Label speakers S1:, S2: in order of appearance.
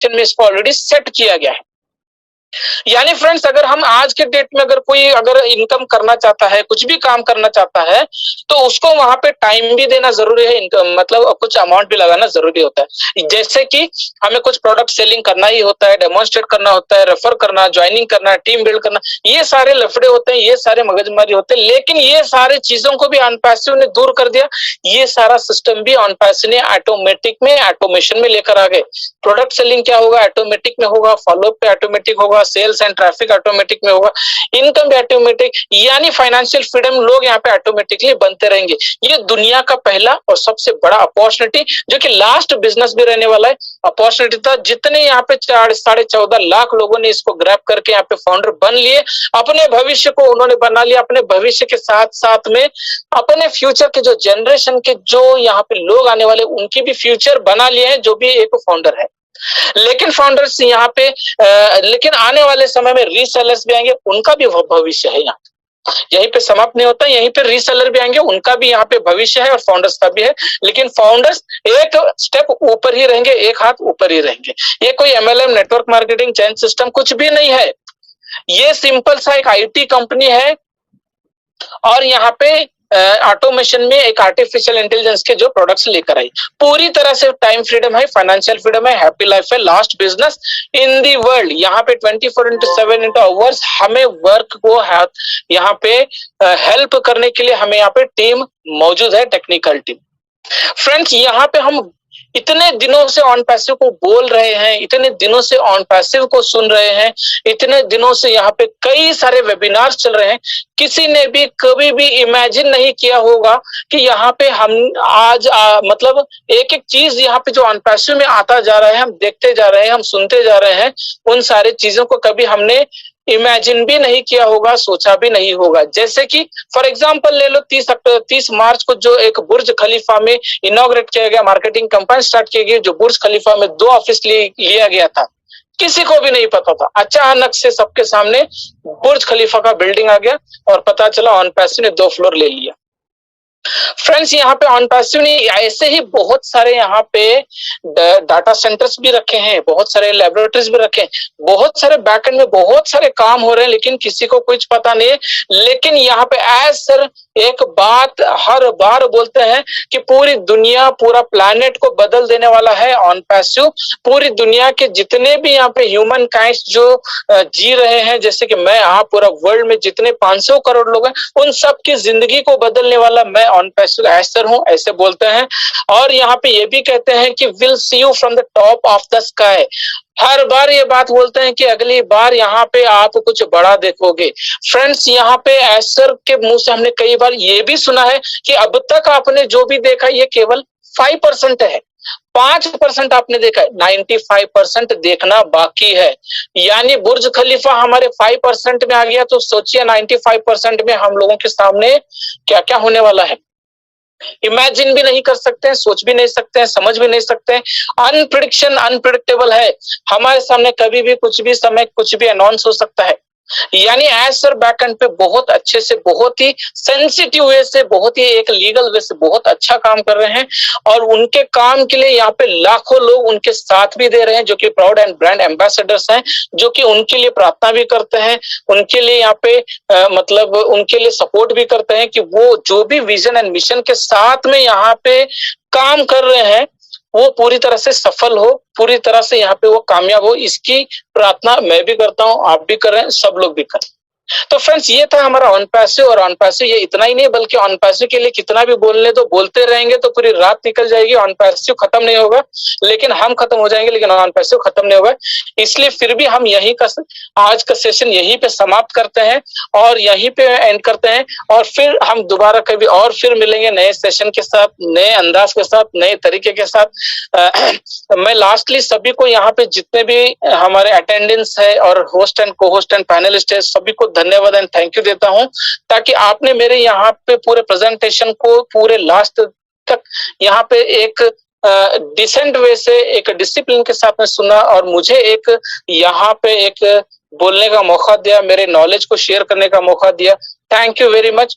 S1: में इसको already set किया गया है। यानी फ्रेंड्स, अगर हम आज के डेट में अगर इनकम करना चाहता है, कुछ भी काम करना चाहता है, तो उसको वहां पे टाइम भी देना जरूरी है, इनकम मतलब कुछ अमाउंट भी लगाना जरूरी होता है। जैसे कि हमें कुछ प्रोडक्ट सेलिंग करना ही होता है, डेमोन्स्ट्रेट करना होता है, रेफर करना, ज्वाइनिंग करना, टीम बिल्ड करना, ये सारे लफड़े होते हैं, ये सारे मगजमारी होते हैं। लेकिन ये सारे चीजों को भी ऑनपैसिव ने दूर कर दिया। ये सारा सिस्टम भी ऑनपैसिव ने ऑटोमेटिक में, ऑटोमेशन में लेकर आ गए। प्रोडक्ट सेलिंग क्या होगा, ऑटोमेटिक में होगा, फॉलोअप पे ऑटोमेटिक होगा, सेल्स एंड ट्रैफिक ऑटोमेटिक में होगा, इनकम भी ऑटोमेटिक, यानी फाइनेंशियल फ्रीडम लोग यहाँ पे ऑटोमेटिकली बनते रहेंगे। ये दुनिया का पहला और सबसे बड़ा अपॉर्चुनिटी, जो कि लास्ट बिजनेस भी रहने वाला है, अपॉर्चुनिटी था। जितने यहाँ पे 14.5 लाख लोगों ने इसको ग्रैब करके यहाँ पे फाउंडर बन लिए, अपने भविष्य को उन्होंने बना लिया, अपने भविष्य के साथ साथ में अपने फ्यूचर के जो जनरेशन के जो यहाँ पे लोग आने वाले, उनकी भी फ्यूचर बना लिए हैं, जो भी एक फाउंडर है। लेकिन फाउंडर्स यहाँ पे लेकिन आने वाले समय में रीसेलर्स भी आएंगे, उनका भी भविष्य है। यहाँ यहीं पे समाप्त नहीं होता, यहीं पे रीसेलर भी आएंगे, उनका भी यहाँ पे भविष्य है और फाउंडर्स का भी है। लेकिन फाउंडर्स एक स्टेप ऊपर ही रहेंगे, एक हाथ ऊपर ही रहेंगे। ये कोई MLM, network marketing, chain system कुछ भी नहीं है। ये सिंपल सा एक IT कंपनी है और यहाँ पे ऑटोमेशन में एक आर्टिफिशियल इंटेलिजेंस के जो प्रोडक्ट्स लेकर आई। पूरी तरह से टाइम फ्रीडम है, फाइनेंशियल फ्रीडम है, हैप्पी लाइफ है, last business in the world. यहाँ पे 24/7 आवर्स हमें वर्क को यहाँ पे हेल्प करने के लिए हमें यहाँ पे टीम मौजूद है, टेक्निकल टीम। फ्रेंड्स, यहाँ पे हम इतने दिनों से ऑनपैसिव को बोल रहे हैं, इतने दिनों से ऑनपैसिव को सुन रहे हैं, इतने दिनों से यहाँ पे कई सारे वेबिनार्स चल रहे हैं। किसी ने भी कभी भी इमेजिन नहीं किया होगा कि यहाँ पे हम आज मतलब एक एक चीज यहाँ पे जो ऑनपैसिव में आता जा रहा है, हम देखते जा रहे हैं, हम सुनते जा रहे हैं, उन सारी चीजों को कभी हमने इमेजिन भी नहीं किया होगा, सोचा भी नहीं होगा। जैसे कि फॉर एग्जांपल ले लो, 30 मार्च को जो एक बुर्ज खलीफा में इनॉग्रेट किया गया, मार्केटिंग कंपनी स्टार्ट की गई, जो बुर्ज खलीफा में 2 ऑफिस लिया गया था, किसी को भी नहीं पता था। अचानक से सबके सामने बुर्ज खलीफा का बिल्डिंग आ गया और पता चला ऑनपैसिव ने 2 फ्लोर ले लिया। फ्रेंड्स, यहाँ पे ऑनपैसिव ने ऐसे ही बहुत सारे यहाँ पे डाटा सेंटर्स भी रखे हैं, बहुत सारे लैबोरेटरीज भी रखे हैं, बहुत सारे बैकएंड में बहुत सारे काम हो रहे हैं, लेकिन किसी को कुछ पता नहीं है। लेकिन यहाँ पे सर एक बात हर बार बोलते हैं कि पूरी दुनिया, पूरा प्लैनेट को बदल देने वाला है ऑनपैसिव। पूरी दुनिया के जितने भी यहाँ पे ह्यूमन काइंड्स जो जी रहे हैं, जैसे कि मैं, आप, पूरा वर्ल्ड में जितने 500 करोड़ लोग हैं, उन सब की जिंदगी को बदलने वाला मैं ऑनपैसिव एसर हूं, ऐसे बोलते हैं। और यहाँ पे ये भी कहते हैं कि will see you from the top of the sky. हर बार ये बात बोलते हैं कि अगली बार यहाँ पे आप कुछ बड़ा देखोगे। फ्रेंड्स, यहाँ पे एसर के मुंह से हमने कई बार ये भी सुना है कि अब तक आपने जो भी देखा ये केवल 5% है, 5% आपने देखा है, 95% देखना बाकी है। यानी बुर्ज खलीफा हमारे 5% में आ गया, तो सोचिए 95% में हम लोगों के सामने क्या क्या होने वाला है। इमेजिन भी नहीं कर सकते हैं, सोच भी नहीं सकते हैं, समझ भी नहीं सकते हैं। अनप्रिडिक्शन, अनप्रिडिक्टेबल है। हमारे सामने कभी भी कुछ भी समय कुछ भी अनाउंस हो सकता है। यानी एसर बैकएंड पे बहुत अच्छे से, बहुत ही सेंसिटिव वे से, बहुत ही एक लीगल वे से बहुत अच्छा काम कर रहे हैं। और उनके काम के लिए यहाँ पे लाखों लोग उनके साथ भी दे रहे हैं, जो कि प्राउड एंड ब्रांड एम्बेसडर्स हैं, जो कि उनके लिए प्रार्थना भी करते हैं, उनके लिए यहाँ पे मतलब उनके लिए सपोर्ट भी करते हैं कि वो जो भी विजन एंड मिशन के साथ में यहाँ पे काम कर रहे हैं, वो पूरी तरह से सफल हो, पूरी तरह से यहाँ पे वो कामयाब हो। इसकी प्रार्थना मैं भी करता हूँ, आप भी कर रहे हैं, सब लोग भी करें। तो फ्रेंड्स, ये था हमारा ऑनपैसिव। और ऑनपैसिव ये इतना ही नहीं, बल्कि ऑनपैसिव के लिए कितना भी बोलने तो बोलते रहेंगे तो पूरी रात निकल जाएगी, ऑनपैसिव खत्म नहीं होगा। लेकिन हम खत्म हो जाएंगे, लेकिन ऑनपैसिव खत्म नहीं होगा। इसलिए फिर भी हम यहीं का आज का सेशन यहीं पे समाप्त करते हैं और यहीं पे एंड करते हैं। और फिर हम दोबारा कभी और फिर मिलेंगे नए सेशन के साथ, नए अंदाज के साथ, नए तरीके के साथ। मैं लास्टली सभी को यहाँ पे जितने भी हमारे अटेंडेंस है और होस्ट एंड को होस्ट एंड पैनलिस्ट है, सभी को धन्यवाद एंड थैंक यू देता हूं, ताकि आपने मेरे यहाँ पे पूरे प्रेजेंटेशन को पूरे लास्ट तक यहाँ पे एक डिसेंट वे से, एक डिसिप्लिन के साथ में सुना और मुझे एक यहाँ पे एक बोलने का मौका दिया, मेरे नॉलेज को शेयर करने का मौका दिया। Thank you very much.